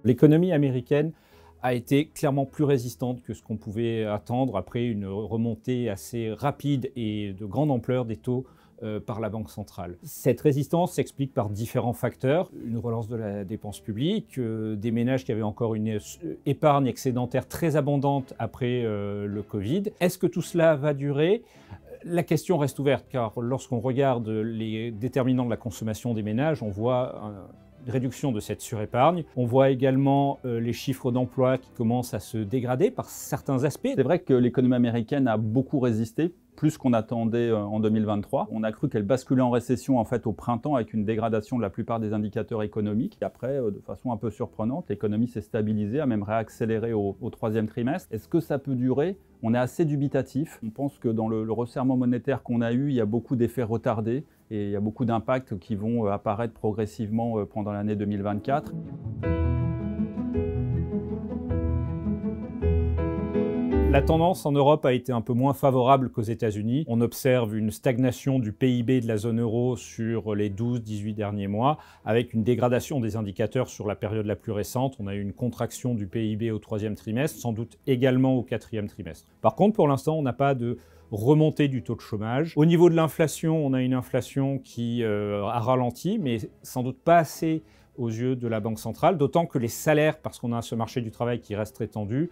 L'économie américaine a été clairement plus résistante que ce qu'on pouvait attendre après une remontée assez rapide et de grande ampleur des taux par la Banque centrale. Cette résistance s'explique par différents facteurs. Une relance de la dépense publique, des ménages qui avaient encore une épargne excédentaire très abondante après le Covid. Est-ce que tout cela va durer ? La question reste ouverte, car lorsqu'on regarde les déterminants de la consommation des ménages, on voit une réduction de cette surépargne. On voit également les chiffres d'emploi qui commencent à se dégrader par certains aspects. C'est vrai que l'économie américaine a beaucoup résisté, plus qu'on attendait en 2023. On a cru qu'elle basculait en récession en fait au printemps avec une dégradation de la plupart des indicateurs économiques. Et après, de façon un peu surprenante, l'économie s'est stabilisée, a même réaccéléré au troisième trimestre. Est-ce que ça peut durer ? On est assez dubitatif. On pense que dans le resserrement monétaire qu'on a eu, il y a beaucoup d'effets retardés et il y a beaucoup d'impacts qui vont apparaître progressivement pendant l'année 2024. La tendance en Europe a été un peu moins favorable qu'aux États-Unis. On observe une stagnation du PIB de la zone euro sur les 12-18 derniers mois, avec une dégradation des indicateurs sur la période la plus récente. On a eu une contraction du PIB au troisième trimestre, sans doute également au quatrième trimestre. Par contre, pour l'instant, on n'a pas de remontée du taux de chômage. Au niveau de l'inflation, on a une inflation qui a ralenti, mais sans doute pas assez aux yeux de la Banque centrale, d'autant que les salaires, parce qu'on a ce marché du travail qui reste très tendu,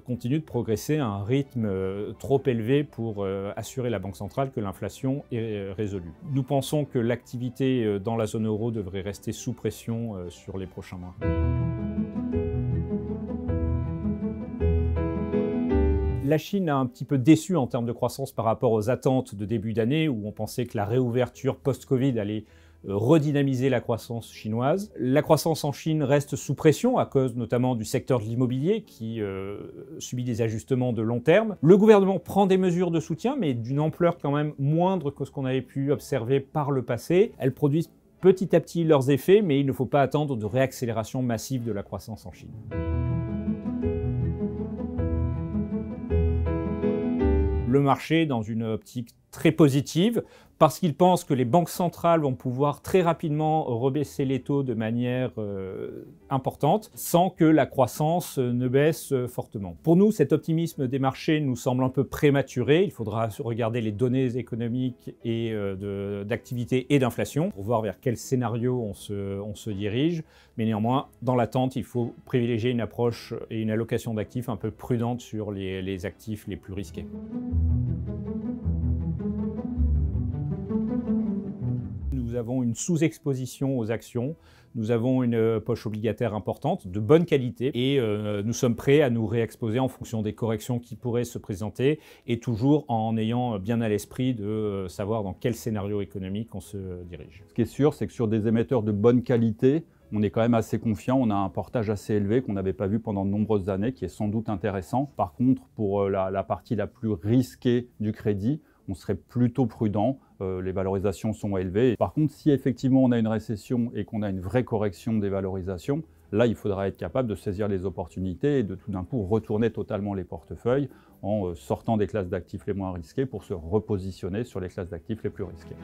continue de progresser à un rythme trop élevé pour assurer la Banque centrale que l'inflation est résolue. Nous pensons que l'activité dans la zone euro devrait rester sous pression sur les prochains mois. La Chine a un petit peu déçu en termes de croissance par rapport aux attentes de début d'année, où on pensait que la réouverture post-Covid allait redynamiser la croissance chinoise. La croissance en Chine reste sous pression à cause notamment du secteur de l'immobilier qui subit des ajustements de long terme. Le gouvernement prend des mesures de soutien, mais d'une ampleur quand même moindre que ce qu'on avait pu observer par le passé. Elles produisent petit à petit leurs effets, mais il ne faut pas attendre de réaccélération massive de la croissance en Chine. Le marché dans une optique très positive, parce qu'ils pensent que les banques centrales vont pouvoir très rapidement rebaisser les taux de manière importante, sans que la croissance ne baisse fortement. Pour nous, cet optimisme des marchés nous semble un peu prématuré. Il faudra regarder les données économiques et d'activité et d'inflation pour voir vers quel scénario on se dirige. Mais néanmoins, dans l'attente, il faut privilégier une approche et une allocation d'actifs un peu prudente sur les actifs les plus risqués. Nous avons une sous-exposition aux actions, nous avons une poche obligataire importante, de bonne qualité, et nous sommes prêts à nous réexposer en fonction des corrections qui pourraient se présenter, et toujours en ayant bien à l'esprit de savoir dans quel scénario économique on se dirige. Ce qui est sûr, c'est que sur des émetteurs de bonne qualité, on est quand même assez confiant, on a un portage assez élevé qu'on n'avait pas vu pendant de nombreuses années, qui est sans doute intéressant. Par contre, pour la partie la plus risquée du crédit, on serait plutôt prudent, les valorisations sont élevées. Par contre, si effectivement on a une récession et qu'on a une vraie correction des valorisations, là il faudra être capable de saisir les opportunités et de tout d'un coup retourner totalement les portefeuilles en sortant des classes d'actifs les moins risquées pour se repositionner sur les classes d'actifs les plus risquées.